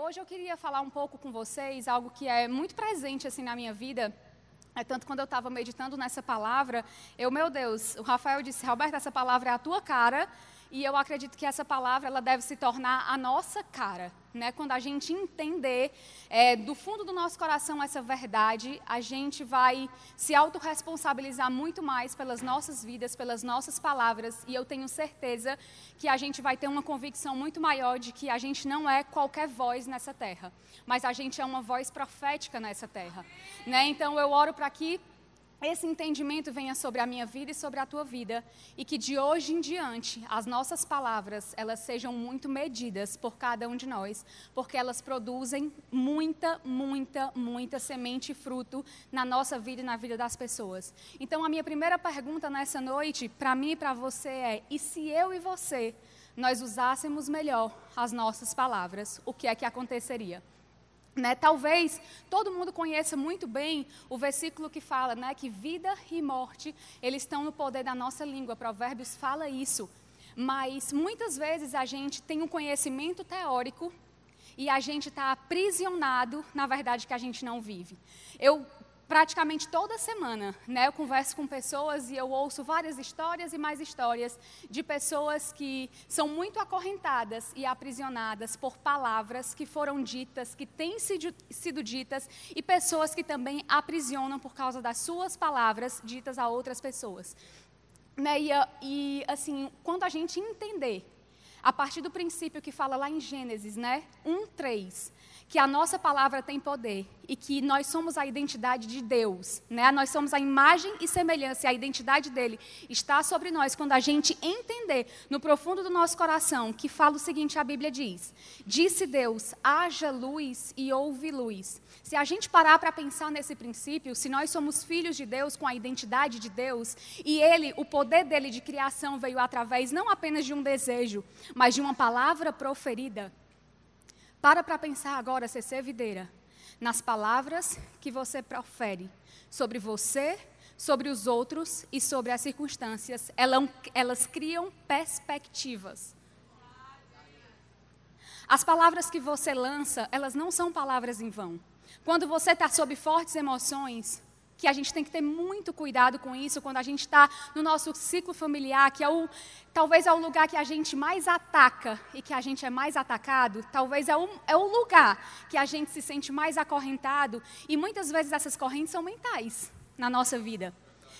Hoje eu queria falar um pouco com vocês, algo que é muito presente assim, na minha vida. Tanto quando eu estava meditando nessa palavra, meu Deus, o Rafael disse, Roberto, essa palavra é a tua cara, e eu acredito que essa palavra ela deve se tornar a nossa cara. Né? Quando a gente entender do fundo do nosso coração essa verdade, a gente vai se autorresponsabilizar muito mais pelas nossas vidas, pelas nossas palavras, e eu tenho certeza que a gente vai ter uma convicção muito maior de que a gente não é qualquer voz nessa terra, mas a gente é uma voz profética nessa terra. Né? Então eu oro para que esse entendimento venha sobre a minha vida e sobre a tua vida, e que de hoje em diante as nossas palavras elas sejam muito medidas por cada um de nós, porque elas produzem muita semente e fruto na nossa vida e na vida das pessoas. Então a minha primeira pergunta nessa noite, para mim e para você é: e se eu e você, nós usássemos melhor as nossas palavras, o que é que aconteceria? Né? Talvez todo mundo conheça muito bem o versículo que fala, né, que vida e morte eles estão no poder da nossa língua. Provérbios fala isso, mas muitas vezes a gente tem um conhecimento teórico e a gente está aprisionado na verdade que a gente não vive. Praticamente toda semana, né, eu converso com pessoas e eu ouço várias histórias e mais histórias de pessoas que são muito acorrentadas e aprisionadas por palavras que foram ditas, que têm sido ditas, e pessoas que também aprisionam por causa das suas palavras ditas a outras pessoas. Né, e assim, quando a gente entender, a partir do princípio que fala lá em Gênesis, né, 1:3, que a nossa palavra tem poder e que nós somos a identidade de Deus, né? Nós somos a imagem e semelhança, e a identidade dele está sobre nós. Quando a gente entender no profundo do nosso coração que fala o seguinte, a Bíblia diz: disse Deus, haja luz e houve luz. Se a gente parar para pensar nesse princípio, se nós somos filhos de Deus com a identidade de Deus, e ele, o poder dele de criação veio através não apenas de um desejo, mas de uma palavra proferida. Para pensar agora, CC Videira, nas palavras que você profere sobre você, sobre os outros e sobre as circunstâncias. Elas criam perspectivas. As palavras que você lança, elas não são palavras em vão. Quando você está sob fortes emoções, que a gente tem que ter muito cuidado com isso, quando a gente está no nosso ciclo familiar, que talvez é o lugar que a gente mais ataca e que a gente é mais atacado, talvez é o lugar que a gente se sente mais acorrentado, e muitas vezes essas correntes são mentais na nossa vida.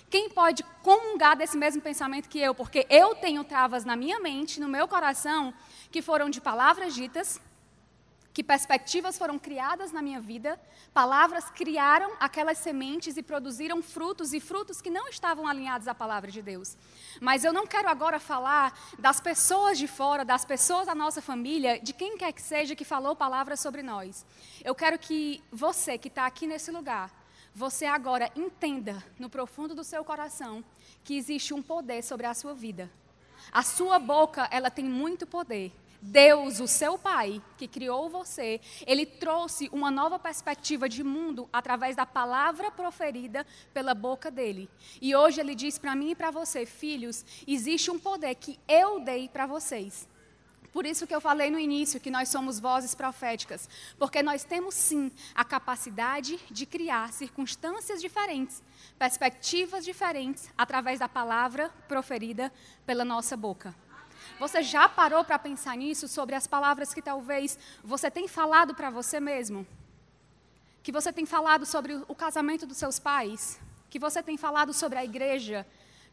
Quem pode comungar desse mesmo pensamento que eu? Porque eu tenho travas na minha mente, no meu coração, que foram de palavras ditas, que perspectivas foram criadas na minha vida, palavras criaram aquelas sementes e produziram frutos, e frutos que não estavam alinhados à palavra de Deus. Mas eu não quero agora falar das pessoas de fora, das pessoas da nossa família, de quem quer que seja que falou palavras sobre nós. Eu quero que você que está aqui nesse lugar, você agora entenda no profundo do seu coração que existe um poder sobre a sua vida. A sua boca, ela tem muito poder. Deus, o seu Pai, que criou você, ele trouxe uma nova perspectiva de mundo através da palavra proferida pela boca dele. E hoje ele diz para mim e para você: filhos, existe um poder que eu dei para vocês. Por isso que eu falei no início que nós somos vozes proféticas, porque nós temos sim a capacidade de criar circunstâncias diferentes, perspectivas diferentes, através da palavra proferida pela nossa boca. Você já parou para pensar nisso, sobre as palavras que talvez você tem falado para você mesmo? Que você tem falado sobre o casamento dos seus pais? Que você tem falado sobre a igreja?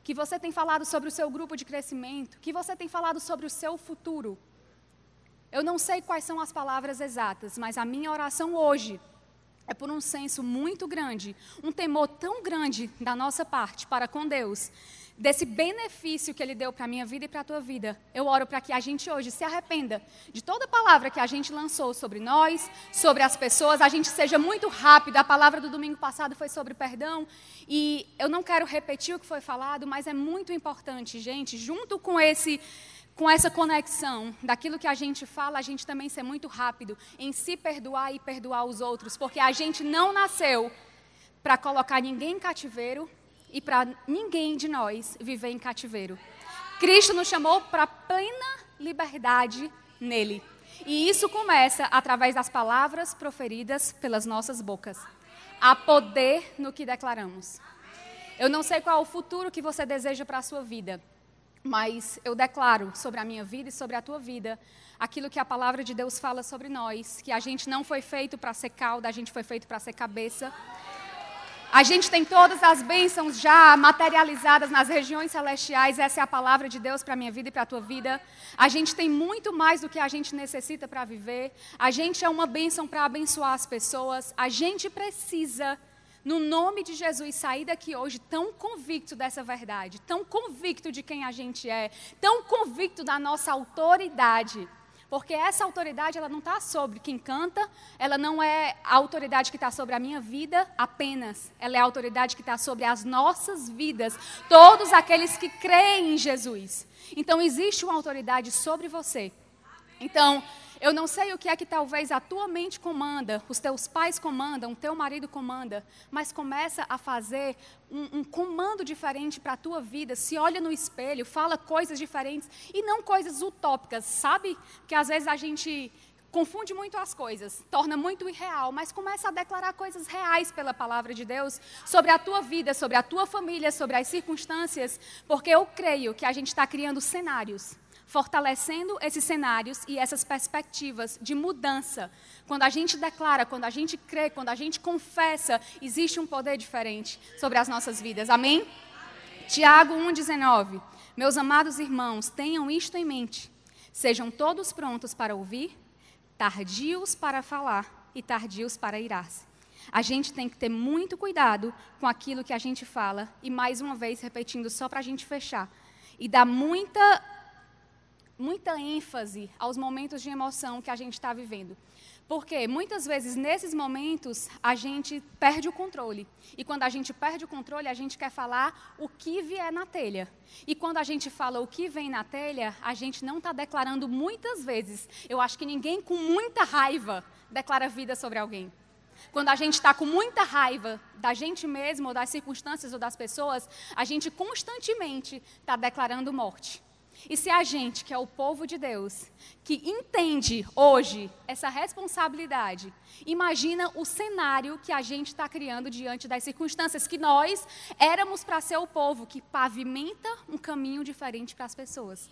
Que você tem falado sobre o seu grupo de crescimento? Que você tem falado sobre o seu futuro? Eu não sei quais são as palavras exatas, mas a minha oração hoje é por um senso muito grande, um temor tão grande da nossa parte para com Deus, desse benefício que Ele deu para a minha vida e para a tua vida. Eu oro para que a gente hoje se arrependa de toda palavra que a gente lançou sobre nós, sobre as pessoas, a gente seja muito rápido. A palavra do domingo passado foi sobre perdão, e eu não quero repetir o que foi falado, mas é muito importante, gente, junto com essa conexão daquilo que a gente fala, a gente também ser muito rápido em se perdoar e perdoar os outros, porque a gente não nasceu para colocar ninguém em cativeiro e para ninguém de nós viver em cativeiro. Cristo nos chamou para plena liberdade nele. E isso começa através das palavras proferidas pelas nossas bocas. Há poder no que declaramos. Eu não sei qual é o futuro que você deseja para a sua vida, mas eu declaro sobre a minha vida e sobre a tua vida aquilo que a palavra de Deus fala sobre nós, que a gente não foi feito para ser cauda, a gente foi feito para ser cabeça. A gente tem todas as bênçãos já materializadas nas regiões celestiais, essa é a palavra de Deus para a minha vida e para a tua vida. A gente tem muito mais do que a gente necessita para viver. A gente é uma bênção para abençoar as pessoas. A gente precisa, no nome de Jesus, sair daqui hoje tão convicto dessa verdade, tão convicto de quem a gente é, tão convicto da nossa autoridade. Porque essa autoridade, ela não está sobre quem canta, ela não é a autoridade que está sobre a minha vida apenas. Ela é a autoridade que está sobre as nossas vidas, todos aqueles que creem em Jesus. Então, existe uma autoridade sobre você. Então, eu não sei o que é que talvez a tua mente comanda, os teus pais comandam, o teu marido comanda, mas começa a fazer um comando diferente para a tua vida. Se olha no espelho, fala coisas diferentes e não coisas utópicas, sabe? Que às vezes a gente confunde muito as coisas, torna muito irreal, mas começa a declarar coisas reais pela palavra de Deus sobre a tua vida, sobre a tua família, sobre as circunstâncias, porque eu creio que a gente está criando cenários, fortalecendo esses cenários e essas perspectivas de mudança. Quando a gente declara, quando a gente crê, quando a gente confessa, existe um poder diferente sobre as nossas vidas. Amém? Tiago 1,19. Meus amados irmãos, tenham isto em mente. Sejam todos prontos para ouvir, tardios para falar e tardios para irar-se. A gente tem que ter muito cuidado com aquilo que a gente fala. E mais uma vez, repetindo só para a gente fechar. E dar muita ênfase aos momentos de emoção que a gente está vivendo. Porque muitas vezes, nesses momentos, a gente perde o controle. E quando a gente perde o controle, a gente quer falar o que vier na telha. E quando a gente fala o que vem na telha, a gente não está declarando muitas vezes. Eu acho que ninguém com muita raiva declara vida sobre alguém. Quando a gente está com muita raiva da gente mesmo, ou das circunstâncias, ou das pessoas, a gente constantemente está declarando morte. E se a gente, que é o povo de Deus, que entende hoje essa responsabilidade, imagina o cenário que a gente está criando diante das circunstâncias, que nós éramos para ser o povo que pavimenta um caminho diferente para as pessoas.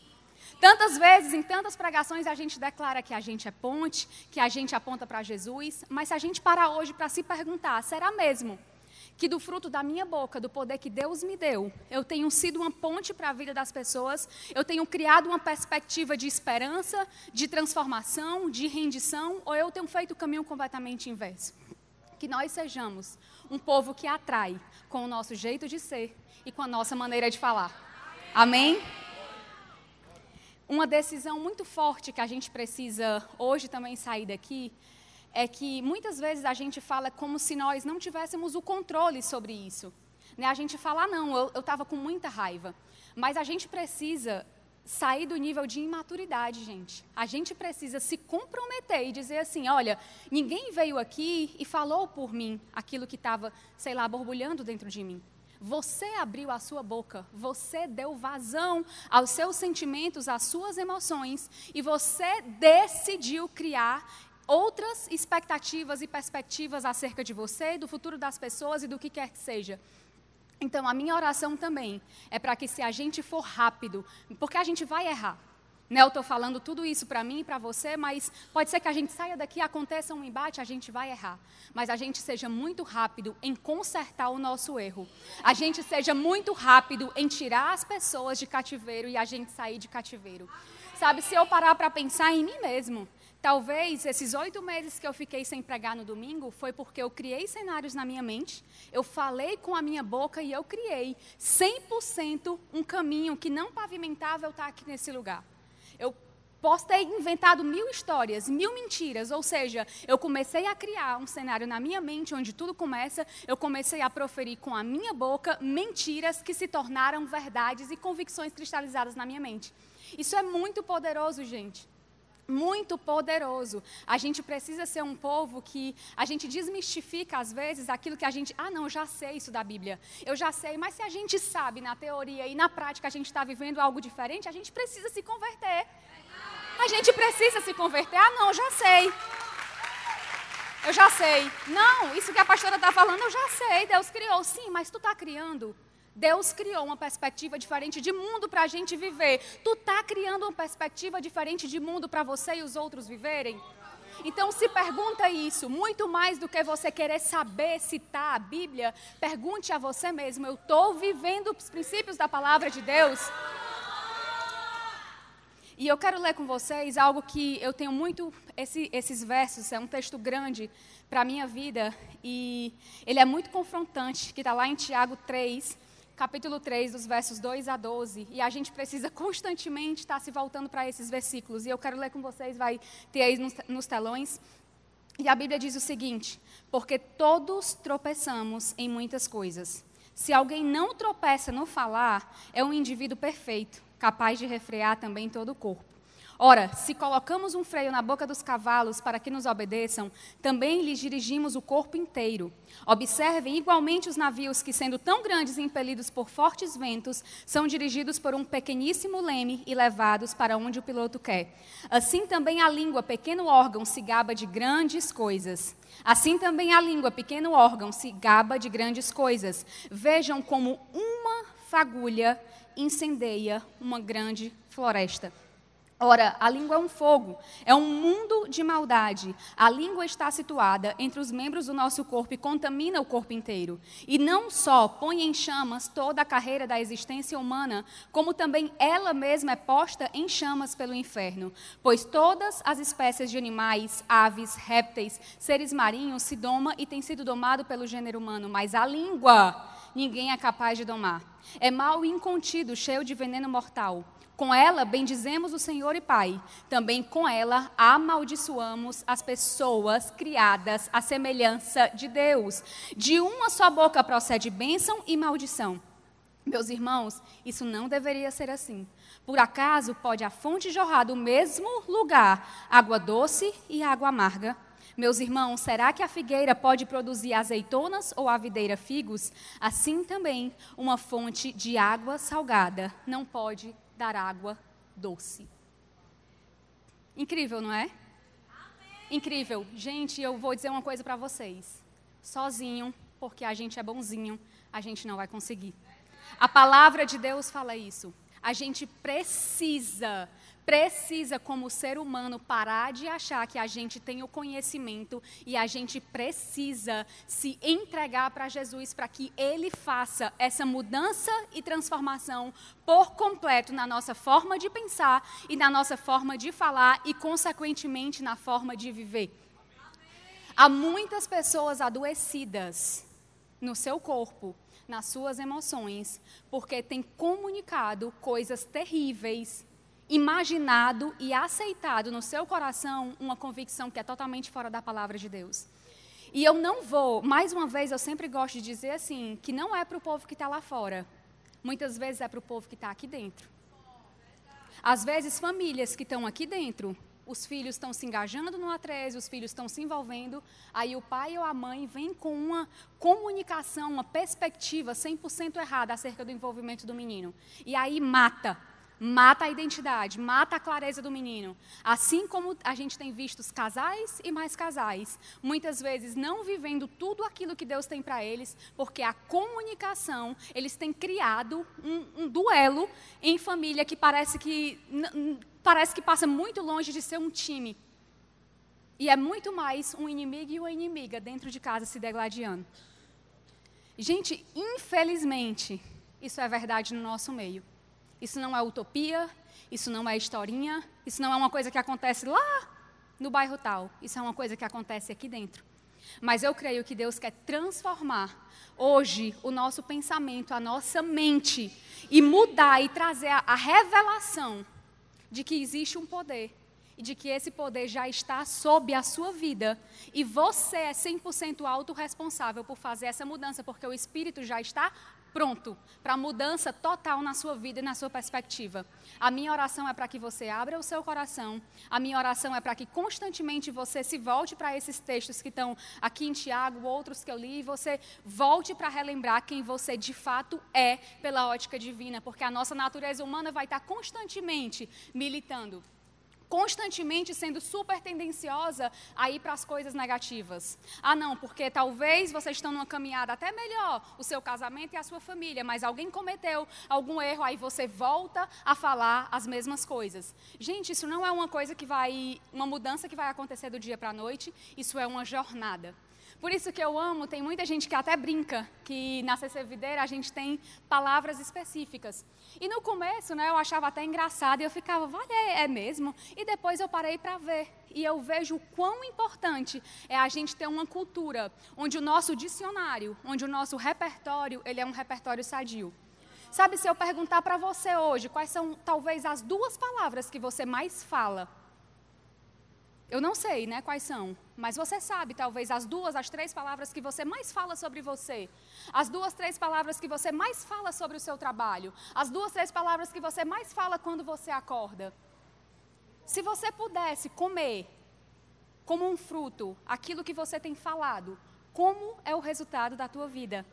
Tantas vezes, em tantas pregações, a gente declara que a gente é ponte, que a gente aponta para Jesus, mas se a gente parar hoje para se perguntar, será mesmo que do fruto da minha boca, do poder que Deus me deu, eu tenho sido uma ponte para a vida das pessoas, eu tenho criado uma perspectiva de esperança, de transformação, de rendição, ou eu tenho feito o caminho completamente inverso? Que nós sejamos um povo que atrai com o nosso jeito de ser e com a nossa maneira de falar. Amém? Uma decisão muito forte que a gente precisa hoje também sair daqui é que muitas vezes a gente fala como se nós não tivéssemos o controle sobre isso. Né? A gente fala, não, eu estava com muita raiva. Mas a gente precisa sair do nível de imaturidade, gente. A gente precisa se comprometer e dizer assim, olha, ninguém veio aqui e falou por mim aquilo que estava, sei lá, borbulhando dentro de mim. Você abriu a sua boca, você deu vazão aos seus sentimentos, às suas emoções, e você decidiu criar outras expectativas e perspectivas acerca de você, do futuro das pessoas e do que quer que seja. Então, a minha oração também é para que se a gente for rápido, porque a gente vai errar. Né? Eu estou falando tudo isso para mim e para você, mas pode ser que a gente saia daqui, aconteça um embate, a gente vai errar. Mas a gente seja muito rápido em consertar o nosso erro. A gente seja muito rápido em tirar as pessoas de cativeiro e a gente sair de cativeiro. Sabe, se eu parar para pensar em mim mesmo, talvez esses 8 meses que eu fiquei sem pregar no domingo foi porque eu criei cenários na minha mente, eu falei com a minha boca e eu criei 100% um caminho que não pavimentava eu estar aqui nesse lugar. Eu posso ter inventado 1000 histórias, 1000 mentiras, ou seja, eu comecei a criar um cenário na minha mente onde tudo começa, eu comecei a proferir com a minha boca mentiras que se tornaram verdades e convicções cristalizadas na minha mente. Isso é muito poderoso, gente. Muito poderoso. A gente precisa ser um povo que a gente desmistifica às vezes aquilo que a gente, não, eu já sei isso da Bíblia, eu já sei, mas se a gente sabe na teoria e na prática a gente está vivendo algo diferente, a gente precisa se converter. A gente precisa se converter. Ah, não, eu já sei. Eu já sei. Não, isso que a pastora está falando, eu já sei. Deus criou. Sim, mas tu está criando. Deus criou uma perspectiva diferente de mundo para a gente viver. Tu está criando uma perspectiva diferente de mundo para você e os outros viverem? Então se pergunta isso, muito mais do que você querer saber citar a Bíblia, pergunte a você mesmo, eu estou vivendo os princípios da palavra de Deus? E eu quero ler com vocês algo que eu tenho muito, esses versos, é um texto grande para a minha vida, e ele é muito confrontante, que está lá em Tiago 3, capítulo 3, dos versos 2 a 12, e a gente precisa constantemente estar se voltando para esses versículos, e eu quero ler com vocês, vai ter aí nos telões, e a Bíblia diz o seguinte: porque todos tropeçamos em muitas coisas. Se alguém não tropeça no falar, é um indivíduo perfeito, capaz de refrear também todo o corpo. Ora, se colocamos um freio na boca dos cavalos para que nos obedeçam, também lhes dirigimos o corpo inteiro. Observem igualmente os navios que, sendo tão grandes e impelidos por fortes ventos, são dirigidos por um pequeníssimo leme e levados para onde o piloto quer. Assim também a língua, pequeno órgão, se gaba de grandes coisas. Assim também a língua, pequeno órgão, se gaba de grandes coisas. Vejam como uma fagulha incendeia uma grande floresta. Ora, a língua é um fogo, é um mundo de maldade. A língua está situada entre os membros do nosso corpo e contamina o corpo inteiro. E não só põe em chamas toda a carreira da existência humana, como também ela mesma é posta em chamas pelo inferno. Pois todas as espécies de animais, aves, répteis, seres marinhos se doma e tem sido domado pelo gênero humano, mas a língua ninguém é capaz de domar. É mau e incontido, cheio de veneno mortal. Com ela bendizemos o Senhor e Pai. Também com ela amaldiçoamos as pessoas criadas à semelhança de Deus. De uma só boca procede bênção e maldição. Meus irmãos, isso não deveria ser assim. Por acaso pode a fonte jorrar do mesmo lugar água doce e água amarga? Meus irmãos, será que a figueira pode produzir azeitonas ou a videira figos? Assim também, uma fonte de água salgada não pode dar água doce. Incrível, não é? Amém. Incrível. Gente, eu vou dizer uma coisa para vocês. Sozinho, porque a gente é bonzinho, a gente não vai conseguir. A palavra de Deus fala isso. A gente precisa, como ser humano, parar de achar que a gente tem o conhecimento e a gente precisa se entregar para Jesus para que Ele faça essa mudança e transformação por completo na nossa forma de pensar e na nossa forma de falar e, consequentemente, na forma de viver. Há muitas pessoas adoecidas no seu corpo, nas suas emoções, porque têm comunicado coisas terríveis, imaginado e aceitado no seu coração uma convicção que é totalmente fora da palavra de Deus. E eu não vou, mais uma vez, eu sempre gosto de dizer assim, que não é para o povo que está lá fora. Muitas vezes é para o povo que está aqui dentro. Às vezes, famílias que estão aqui dentro, os filhos estão se engajando no A13, os filhos estão se envolvendo, aí o pai ou a mãe vem com uma comunicação, uma perspectiva 100% errada acerca do envolvimento do menino. E aí mata a identidade, mata a clareza do menino. Assim como a gente tem visto os casais e mais casais, muitas vezes não vivendo tudo aquilo que Deus tem para eles, porque a comunicação, eles têm criado um duelo em família que parece que passa muito longe de ser um time. E é muito mais um inimigo e uma inimiga dentro de casa se degladiando. Gente, infelizmente, isso é verdade no nosso meio. Isso não é utopia, isso não é historinha, isso não é uma coisa que acontece lá no bairro tal. Isso é uma coisa que acontece aqui dentro. Mas eu creio que Deus quer transformar hoje o nosso pensamento, a nossa mente, e mudar e trazer a revelação de que existe um poder e de que esse poder já está sob a sua vida e você é 100% autorresponsável por fazer essa mudança, porque o Espírito já está pronto para mudança total na sua vida e na sua perspectiva. A minha oração é para que você abra o seu coração, a minha oração é para que constantemente você se volte para esses textos que estão aqui em Tiago, outros que eu li, e você volte para relembrar quem você de fato é pela ótica divina, porque a nossa natureza humana vai estar constantemente militando constantemente sendo super tendenciosa a ir para as coisas negativas. Ah, não, porque talvez vocês estão numa caminhada até melhor, o seu casamento e a sua família, mas alguém cometeu algum erro, aí você volta a falar as mesmas coisas. Gente, isso não é uma mudança que vai acontecer do dia para a noite, isso é uma jornada. Por isso que eu amo, tem muita gente que até brinca que na CC Videira a gente tem palavras específicas. E no começo, né, eu achava até engraçado e eu ficava, vale, é mesmo? E depois eu parei para ver. E eu vejo o quão importante é a gente ter uma cultura onde o nosso dicionário, onde o nosso repertório, ele é um repertório sadio. Sabe, se eu perguntar para você hoje quais são talvez as 2 palavras que você mais fala, eu não sei, né, quais são, mas você sabe, talvez, as 2, as 3 palavras que você mais fala sobre você, as 2, 3 palavras que você mais fala sobre o seu trabalho, as 2, 3 palavras que você mais fala quando você acorda. Se você pudesse comer como um fruto aquilo que você tem falado, como é o resultado da tua vida?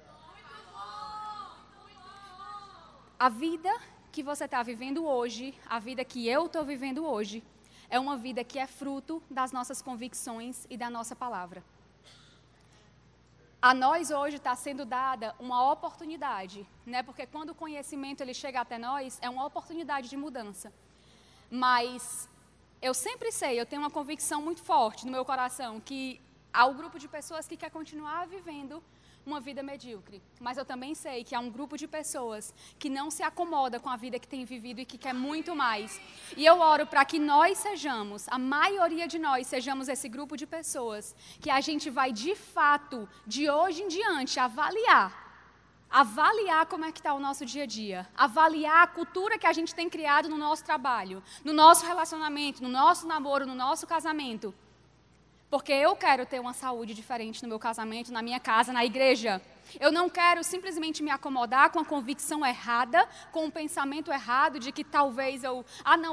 A vida que você está vivendo hoje, a vida que eu estou vivendo hoje, é uma vida que é fruto das nossas convicções e da nossa palavra. A nós hoje está sendo dada uma oportunidade, né? Porque quando o conhecimento ele chega até nós, é uma oportunidade de mudança. Mas eu sempre sei, eu tenho uma convicção muito forte no meu coração, que há um grupo de pessoas que quer continuar vivendo uma vida medíocre. Mas eu também sei que há um grupo de pessoas que não se acomoda com a vida que tem vivido e que quer muito mais. E eu oro para que nós sejamos, a maioria de nós sejamos esse grupo de pessoas, que a gente vai de fato, de hoje em diante, avaliar como é que está o nosso dia a dia, avaliar a cultura que a gente tem criado no nosso trabalho, no nosso relacionamento, no nosso namoro, no nosso casamento. Porque eu quero ter uma saúde diferente no meu casamento, na minha casa, na igreja. Eu não quero simplesmente me acomodar com a convicção errada, com o pensamento errado de que talvez eu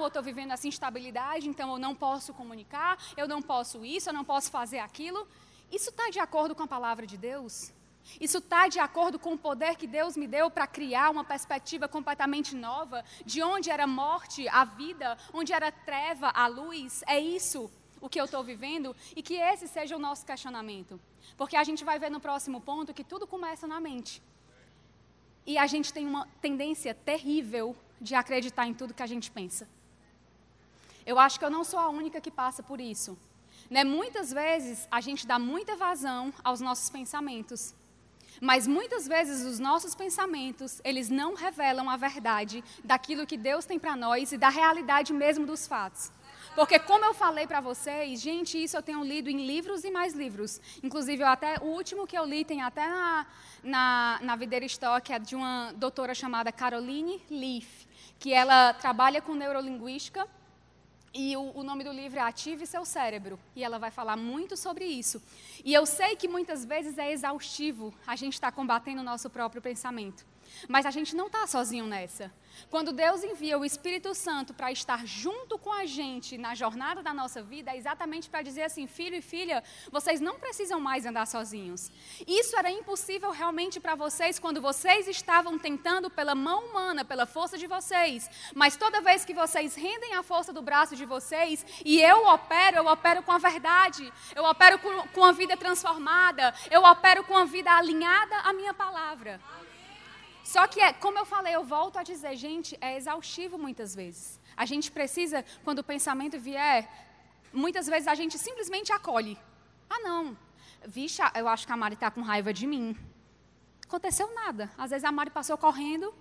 estou vivendo essa instabilidade, então eu não posso comunicar, eu não posso isso, eu não posso fazer aquilo. Isso está de acordo com a palavra de Deus? Isso está de acordo com o poder que Deus me deu para criar uma perspectiva completamente nova, de onde era morte a vida, onde era treva a luz? É isso o que eu estou vivendo, e que esse seja o nosso questionamento. Porque a gente vai ver no próximo ponto que tudo começa na mente. E a gente tem uma tendência terrível de acreditar em tudo que a gente pensa. Eu acho que eu não sou a única que passa por isso. Né? Muitas vezes a gente dá muita vazão aos nossos pensamentos. Mas muitas vezes os nossos pensamentos, eles não revelam a verdade daquilo que Deus tem para nós e da realidade mesmo dos fatos. Porque como eu falei para vocês, gente, isso eu tenho lido em livros e mais livros. Inclusive, o último que eu li tem até na Videira Stock, é de uma doutora chamada Caroline Leaf, que ela trabalha com neurolinguística. E o nome do livro é Ative Seu Cérebro. E ela vai falar muito sobre isso. E eu sei que muitas vezes é exaustivo a gente estar combatendo o nosso próprio pensamento. Mas a gente não está sozinho nessa. Quando Deus envia o Espírito Santo para estar junto com a gente na jornada da nossa vida, é exatamente para dizer assim, filho e filha, vocês não precisam mais andar sozinhos. Isso era impossível realmente para vocês quando vocês estavam tentando pela mão humana, pela força de vocês. Mas toda vez que vocês rendem a força do braço de vocês, e eu opero com a verdade, eu opero com a vida transformada, eu opero com a vida alinhada à minha palavra. Só que, como eu falei, eu volto a dizer, gente, é exaustivo muitas vezes. A gente precisa, quando o pensamento vier, muitas vezes a gente simplesmente acolhe. Ah, não, vixe, eu acho que a Mari está com raiva de mim. Aconteceu nada. Às vezes a Mari passou correndo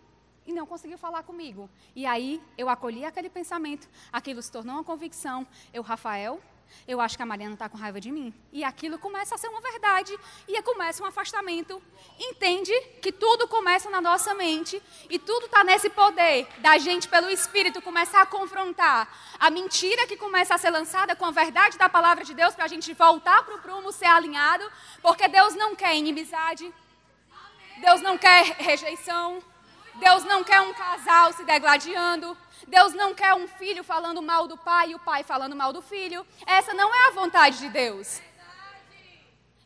e não conseguiu falar comigo. E aí eu acolhi aquele pensamento, aquilo se tornou uma convicção. Rafael, eu acho que a Mariana está com raiva de mim. E aquilo começa a ser uma verdade. E começa um afastamento. Entende que tudo começa na nossa mente. E tudo está nesse poder da gente, pelo Espírito, começar a confrontar a mentira que começa a ser lançada com a verdade da palavra de Deus, para a gente voltar para o prumo, ser alinhado. Porque Deus não quer inimizade. Deus não quer rejeição. Deus não quer um casal se degladiando. Deus não quer um filho falando mal do pai e o pai falando mal do filho. Essa não é a vontade de Deus.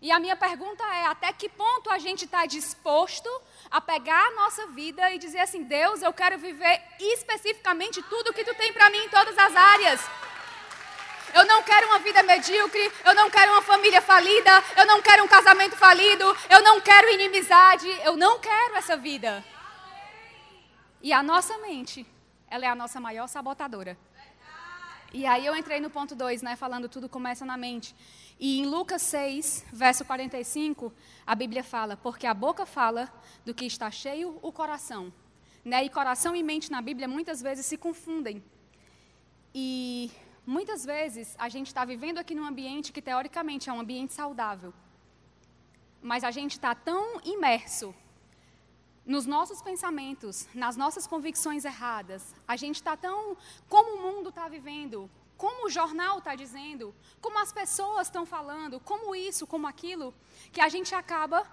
E a minha pergunta é, até que ponto a gente está disposto a pegar a nossa vida e dizer assim, Deus, eu quero viver especificamente tudo que Tu tem para mim em todas as áreas. Eu não quero uma vida medíocre, eu não quero uma família falida, eu não quero um casamento falido, eu não quero inimizade, eu não quero essa vida. E a nossa mente, ela é a nossa maior sabotadora. E aí eu entrei no ponto 2, né, falando tudo começa na mente. E em Lucas 6, verso 45, a Bíblia fala, porque a boca fala do que está cheio o coração. Né? E coração e mente na Bíblia muitas vezes se confundem. E muitas vezes a gente está vivendo aqui num ambiente que teoricamente é um ambiente saudável. Mas a gente está tão imerso nos nossos pensamentos, nas nossas convicções erradas. A gente está tão... Como o mundo está vivendo, como o jornal está dizendo, como as pessoas estão falando, como isso, como aquilo, que a gente acaba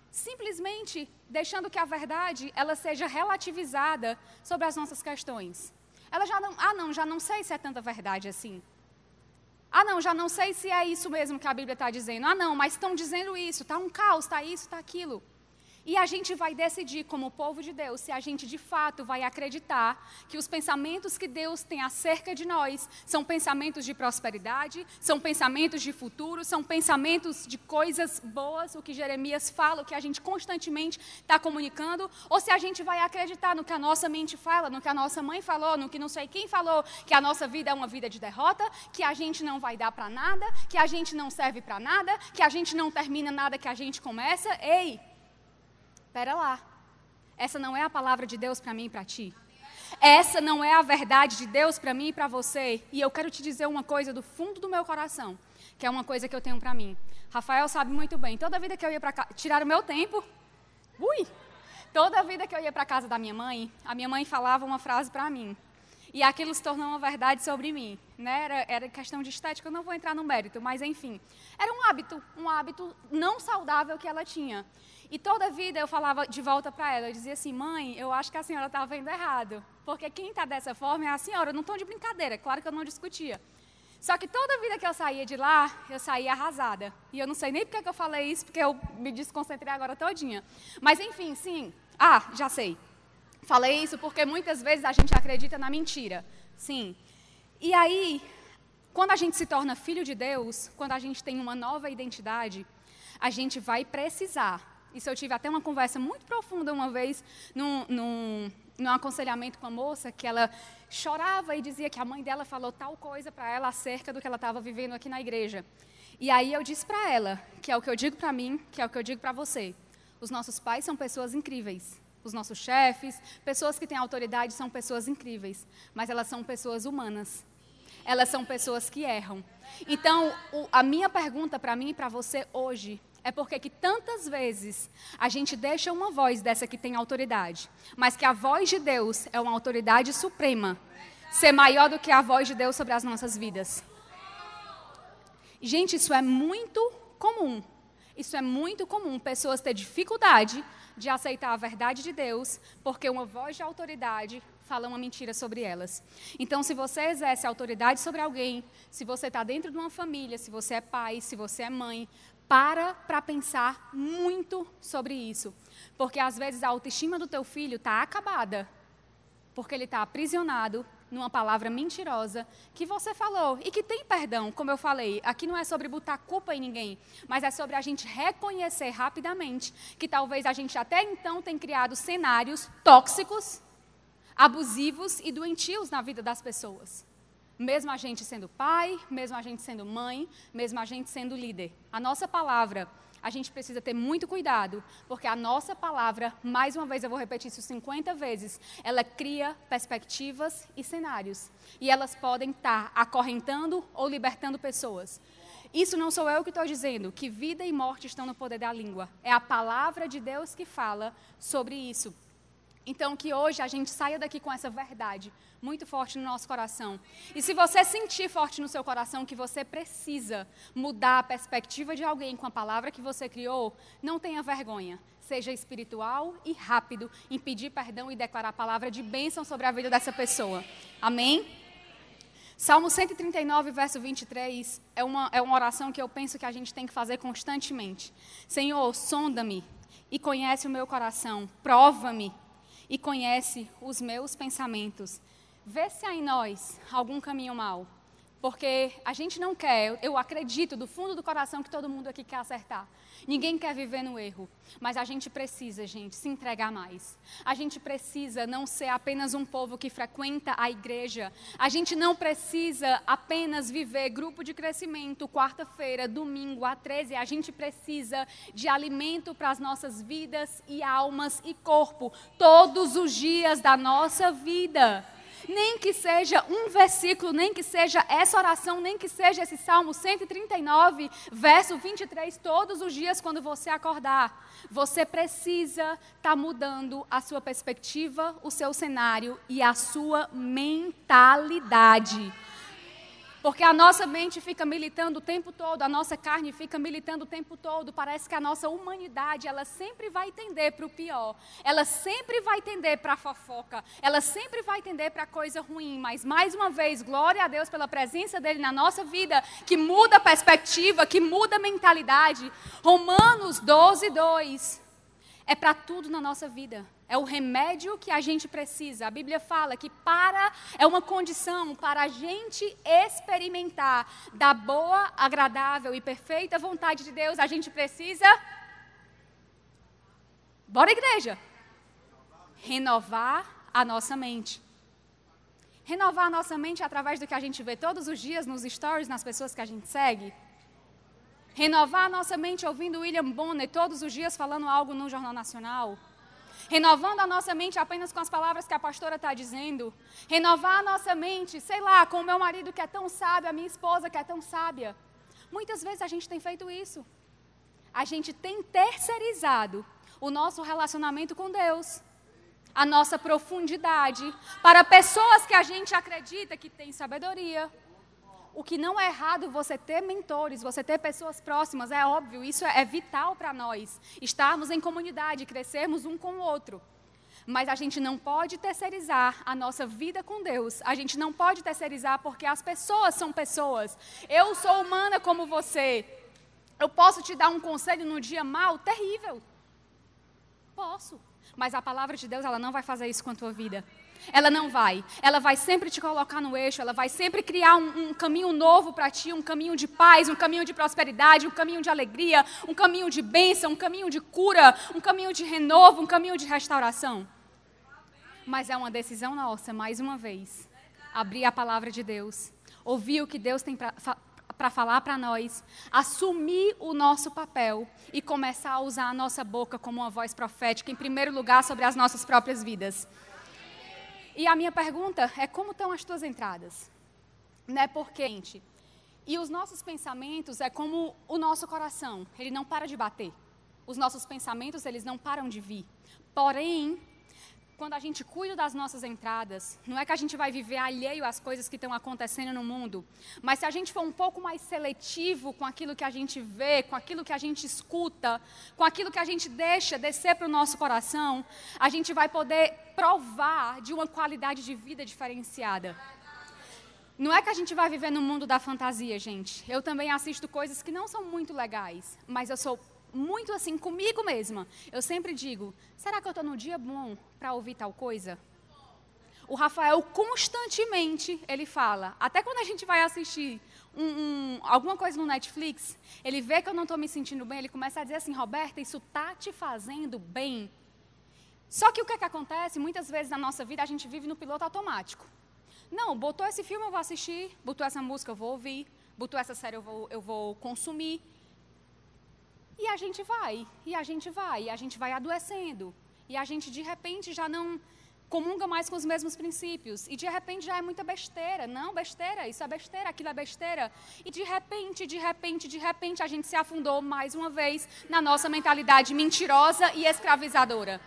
simplesmente deixando que a verdade ela seja relativizada sobre as nossas questões. Ela já não sei se é tanta verdade assim. Já não sei se é isso mesmo que a Bíblia está dizendo. Mas estão dizendo isso, está um caos, está isso, está aquilo. E a gente vai decidir, como povo de Deus, se a gente de fato vai acreditar que os pensamentos que Deus tem acerca de nós são pensamentos de prosperidade, são pensamentos de futuro, são pensamentos de coisas boas, o que Jeremias fala, o que a gente constantemente está comunicando, ou se a gente vai acreditar no que a nossa mente fala, no que a nossa mãe falou, no que não sei quem falou, que a nossa vida é uma vida de derrota, que a gente não vai dar para nada, que a gente não serve para nada, que a gente não termina nada que a gente começa. Ei! Espera lá, essa não é a palavra de Deus para mim e para ti. Essa não é a verdade de Deus para mim e para você. E eu quero te dizer uma coisa do fundo do meu coração, que é uma coisa que eu tenho para mim. Rafael sabe muito bem, toda vida que eu ia para casa, tirar o meu tempo, toda vida que eu ia para casa da minha mãe, a minha mãe falava uma frase para mim. E aquilo se tornou uma verdade sobre mim. Né? Era questão de estética, eu não vou entrar no mérito, mas enfim. Era um hábito não saudável que ela tinha. E toda vida eu falava de volta para ela, eu dizia assim, mãe, eu acho que a senhora está vendo errado. Porque quem está dessa forma é a senhora, eu não estou de brincadeira, claro que eu não discutia. Só que toda vida que eu saía de lá, eu saía arrasada. E eu não sei nem porque que eu falei isso, porque eu me desconcentrei agora todinha. Mas enfim, sim. Já sei. Falei isso porque muitas vezes a gente acredita na mentira. Sim. E aí, quando a gente se torna filho de Deus, quando a gente tem uma nova identidade, a gente vai precisar. Isso eu tive até uma conversa muito profunda uma vez, num aconselhamento com a moça, que ela chorava e dizia que a mãe dela falou tal coisa para ela acerca do que ela estava vivendo aqui na igreja. E aí eu disse para ela, que é o que eu digo para mim, que é o que eu digo para você. Os nossos pais são pessoas incríveis. Os nossos chefes, pessoas que têm autoridade são pessoas incríveis. Mas elas são pessoas humanas. Elas são pessoas que erram. Então, a minha pergunta para mim e para você hoje é porque que tantas vezes a gente deixa uma voz dessa que tem autoridade, mas que a voz de Deus é uma autoridade suprema, ser maior do que a voz de Deus sobre as nossas vidas. Gente, isso é muito comum. Isso é muito comum, pessoas ter dificuldade de aceitar a verdade de Deus, porque uma voz de autoridade fala uma mentira sobre elas. Então, se você exerce autoridade sobre alguém, se você está dentro de uma família, se você é pai, se você é mãe, para pensar muito sobre isso. Porque às vezes a autoestima do teu filho está acabada, porque ele está aprisionado numa palavra mentirosa que você falou e que tem perdão, como eu falei. Aqui não é sobre botar culpa em ninguém, mas é sobre a gente reconhecer rapidamente que talvez a gente até então tenha criado cenários tóxicos, abusivos e doentios na vida das pessoas. Mesmo a gente sendo pai, mesmo a gente sendo mãe, mesmo a gente sendo líder. A nossa palavra, a gente precisa ter muito cuidado, porque a nossa palavra, mais uma vez eu vou repetir isso 50 vezes, ela cria perspectivas e cenários. E elas podem estar acorrentando ou libertando pessoas. Isso não sou eu que estou dizendo, que vida e morte estão no poder da língua. É a palavra de Deus que fala sobre isso. Então, que hoje a gente saia daqui com essa verdade muito forte no nosso coração. E se você sentir forte no seu coração que você precisa mudar a perspectiva de alguém com a palavra que você criou, não tenha vergonha. Seja espiritual e rápido em pedir perdão e declarar a palavra de bênção sobre a vida dessa pessoa. Amém? Salmo 139, verso 23, é uma oração que eu penso que a gente tem que fazer constantemente. Senhor, sonda-me e conhece o meu coração, prova-me e conhece os meus pensamentos. Vê se há em nós algum caminho mau. Porque a gente não quer, eu acredito do fundo do coração que todo mundo aqui quer acertar. Ninguém quer viver no erro, mas a gente precisa, gente, se entregar mais. A gente precisa não ser apenas um povo que frequenta a igreja. A gente não precisa apenas viver grupo de crescimento, quarta-feira, domingo, às 13. A gente precisa de alimento para as nossas vidas e almas e corpo, todos os dias da nossa vida. Nem que seja um versículo, nem que seja essa oração, nem que seja esse Salmo 139, verso 23, todos os dias quando você acordar. Você precisa estar mudando a sua perspectiva, o seu cenário e a sua mentalidade. Porque a nossa mente fica militando o tempo todo, a nossa carne fica militando o tempo todo. Parece que a nossa humanidade, ela sempre vai tender para o pior. Ela sempre vai tender para a fofoca. Ela sempre vai tender para a coisa ruim. Mas, mais uma vez, glória a Deus pela presença dEle na nossa vida, que muda a perspectiva, que muda a mentalidade. Romanos 12:2 é para tudo na nossa vida. É o remédio que a gente precisa. A Bíblia fala que é uma condição para a gente experimentar da boa, agradável e perfeita vontade de Deus. A gente precisa, bora igreja, renovar a nossa mente. Renovar a nossa mente através do que a gente vê todos os dias nos stories, nas pessoas que a gente segue. Renovar a nossa mente ouvindo William Bonner todos os dias falando algo no Jornal Nacional. Renovando a nossa mente apenas com as palavras que a pastora está dizendo. Renovar a nossa mente, sei lá, com o meu marido que é tão sábio, a minha esposa que é tão sábia. Muitas vezes a gente tem feito isso. A gente tem terceirizado o nosso relacionamento com Deus, a nossa profundidade, para pessoas que a gente acredita que têm sabedoria. O que não é errado você ter mentores, você ter pessoas próximas, é óbvio, isso é vital para nós. Estarmos em comunidade, crescermos um com o outro. Mas a gente não pode terceirizar a nossa vida com Deus. A gente não pode terceirizar porque as pessoas são pessoas. Eu sou humana como você. Eu posso te dar um conselho no dia mau, terrível. Posso. Mas a palavra de Deus, ela não vai fazer isso com a tua vida. Ela não vai. Ela vai sempre te colocar no eixo, ela vai sempre criar um caminho novo para ti, um caminho de paz, um caminho de prosperidade, um caminho de alegria, um caminho de bênção, um caminho de cura, um caminho de renovo, um caminho de restauração. Mas é uma decisão nossa, mais uma vez, abrir a palavra de Deus, ouvir o que Deus tem para falar para nós, assumir o nosso papel e começar a usar a nossa boca como uma voz profética, em primeiro lugar, sobre as nossas próprias vidas. E a minha pergunta é: como estão as tuas entradas? Né? Porque, gente, e os nossos pensamentos é como o nosso coração, ele não para de bater. Os nossos pensamentos, eles não param de vir. Porém, quando a gente cuida das nossas entradas, não é que a gente vai viver alheio às coisas que estão acontecendo no mundo, mas se a gente for um pouco mais seletivo com aquilo que a gente vê, com aquilo que a gente escuta, com aquilo que a gente deixa descer para o nosso coração, a gente vai poder provar de uma qualidade de vida diferenciada. Não é que a gente vai viver no mundo da fantasia, gente. Eu também assisto coisas que não são muito legais, mas eu sou muito assim comigo mesma. Eu sempre digo: será que eu estou no dia bom para ouvir tal coisa? O Rafael constantemente, ele fala, até quando a gente vai assistir alguma coisa no Netflix, ele vê que eu não estou me sentindo bem, ele começa a dizer assim: Roberta, isso está te fazendo bem? Só que o que é que acontece? Muitas vezes na nossa vida a gente vive no piloto automático. Não, botou esse filme eu vou assistir, botou essa música eu vou ouvir, botou essa série eu vou consumir. E a gente vai, e a gente vai adoecendo. E a gente, de repente, já não comunga mais com os mesmos princípios. E, de repente, já é muita besteira. Não, besteira, isso é besteira, aquilo é besteira. E, de repente, a gente se afundou, mais uma vez, na nossa mentalidade mentirosa e escravizadora.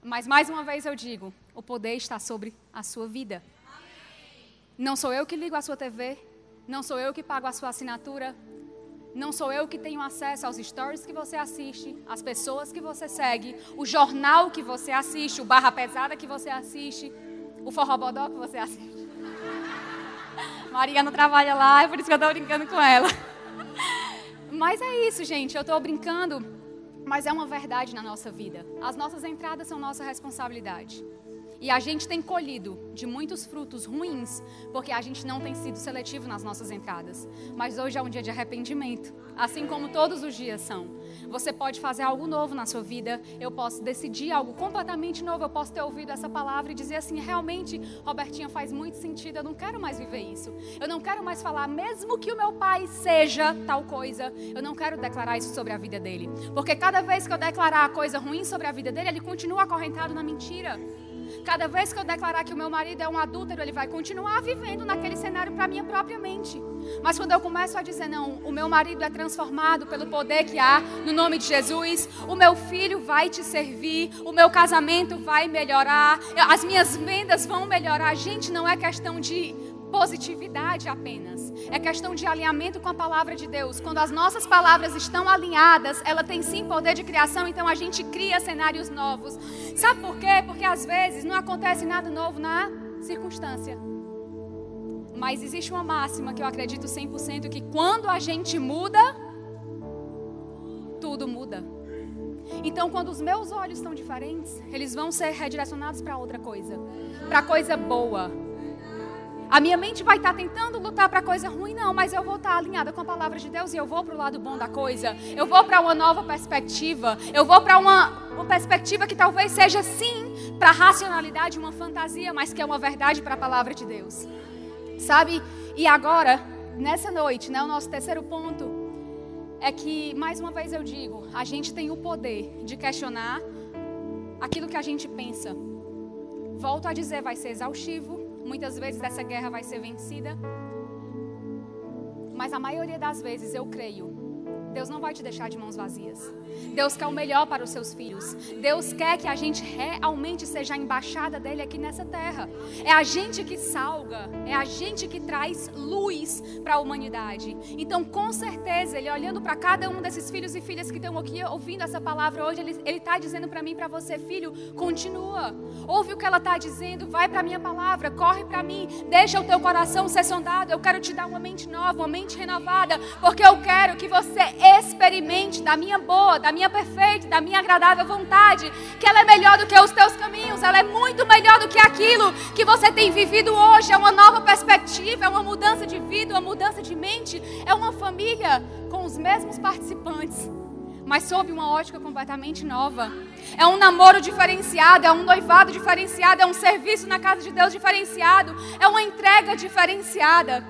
Mas, mais uma vez, eu digo, o poder está sobre a sua vida. Não sou eu que ligo a sua TV, não sou eu que pago a sua assinatura, não sou eu que tenho acesso aos stories que você assiste, as pessoas que você segue, o jornal que você assiste, o Barra Pesada que você assiste, o Forrobodó que você assiste. Maria não trabalha lá, é por isso que eu estou brincando com ela. Mas é isso, gente, eu estou brincando, mas é uma verdade na nossa vida. As nossas entradas são nossa responsabilidade. E a gente tem colhido de muitos frutos ruins, porque a gente não tem sido seletivo nas nossas entradas. Mas hoje é um dia de arrependimento, assim como todos os dias são. Você pode fazer algo novo na sua vida, eu posso decidir algo completamente novo, eu posso ter ouvido essa palavra e dizer assim, realmente, Robertinha, faz muito sentido, eu não quero mais viver isso. Eu não quero mais falar, mesmo que o meu pai seja tal coisa, eu não quero declarar isso sobre a vida dele. Porque cada vez que eu declarar a coisa ruim sobre a vida dele, ele continua acorrentado na mentira. Cada vez que eu declarar que o meu marido é um adúltero, ele vai continuar vivendo naquele cenário para a minha própria mente. Mas quando eu começo a dizer, não, o meu marido é transformado pelo poder que há no nome de Jesus, o meu filho vai te servir, o meu casamento vai melhorar, as minhas vendas vão melhorar. Gente, não é questão de positividade apenas, é questão de alinhamento com a palavra de Deus. Quando as nossas palavras estão alinhadas, ela tem sim poder de criação, então a gente cria cenários novos. Sabe por quê? Porque às vezes não acontece nada novo na circunstância, mas existe uma máxima que eu acredito 100%, que quando a gente muda, tudo muda. Então quando os meus olhos estão diferentes, eles vão ser redirecionados para outra coisa, para coisa boa. A minha mente vai estar tentando lutar para coisa ruim, não, mas eu vou estar alinhada com a palavra de Deus e eu vou para o lado bom da coisa. Eu vou para uma nova perspectiva. Eu vou para uma perspectiva que talvez seja sim para a racionalidade, uma fantasia, mas que é uma verdade para a palavra de Deus. Sabe? E agora, nessa noite, né, o nosso terceiro ponto é que, mais uma vez eu digo, a gente tem o poder de questionar aquilo que a gente pensa. Volto a dizer, vai ser exaustivo. Muitas vezes essa guerra vai ser vencida. Mas a maioria das vezes eu creio, Deus não vai te deixar de mãos vazias. Deus quer o melhor para os seus filhos. Deus quer que a gente realmente seja a embaixada dele aqui nessa terra. É a gente que salga, é a gente que traz luz para a humanidade. Então, com certeza, ele olhando para cada um desses filhos e filhas que estão aqui ouvindo essa palavra hoje, ele está dizendo para mim e para você, filho, continua. Ouve o que ela está dizendo, vai para a minha palavra, corre para mim, deixa o teu coração ser sondado. Eu quero te dar uma mente nova, uma mente renovada, porque eu quero que você experimente da minha boa, da minha perfeita, da minha agradável vontade, que ela é melhor do que os teus caminhos, ela é muito melhor do que aquilo que você tem vivido hoje. É uma nova perspectiva, é uma mudança de vida, uma mudança de mente, é uma família com os mesmos participantes, mas sob uma ótica completamente nova. É um namoro diferenciado, é um noivado diferenciado, é um serviço na casa de Deus diferenciado, é uma entrega diferenciada.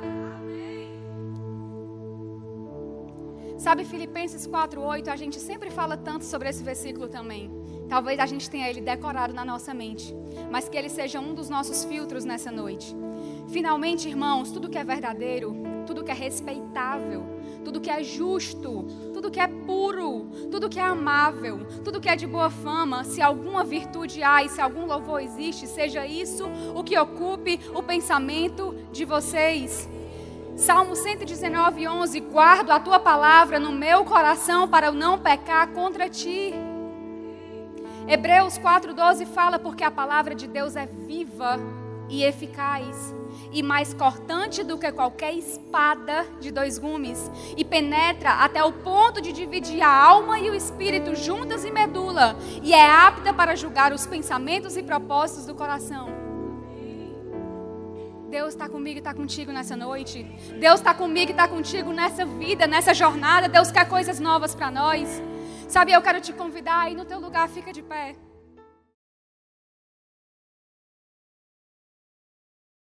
Sabe, Filipenses 4:8, a gente sempre fala tanto sobre esse versículo também. Talvez a gente tenha ele decorado na nossa mente, mas que ele seja um dos nossos filtros nessa noite. Finalmente, irmãos, tudo que é verdadeiro, tudo que é respeitável, tudo que é justo, tudo que é puro, tudo que é amável, tudo que é de boa fama, se alguma virtude há e se algum louvor existe, seja isso o que ocupe o pensamento de vocês. Salmo 119:11, guardo a tua palavra no meu coração para eu não pecar contra ti. Hebreus 4:12 fala, porque a palavra de Deus é viva e eficaz, e mais cortante do que qualquer espada de 2 gumes, e penetra até o ponto de dividir a alma e o espírito, juntas e medula, e é apta para julgar os pensamentos e propósitos do coração. Deus está comigo e está contigo nessa noite. Deus está comigo e está contigo nessa vida, nessa jornada. Deus quer coisas novas para nós. Sabe, eu quero te convidar aí no teu lugar, fica de pé.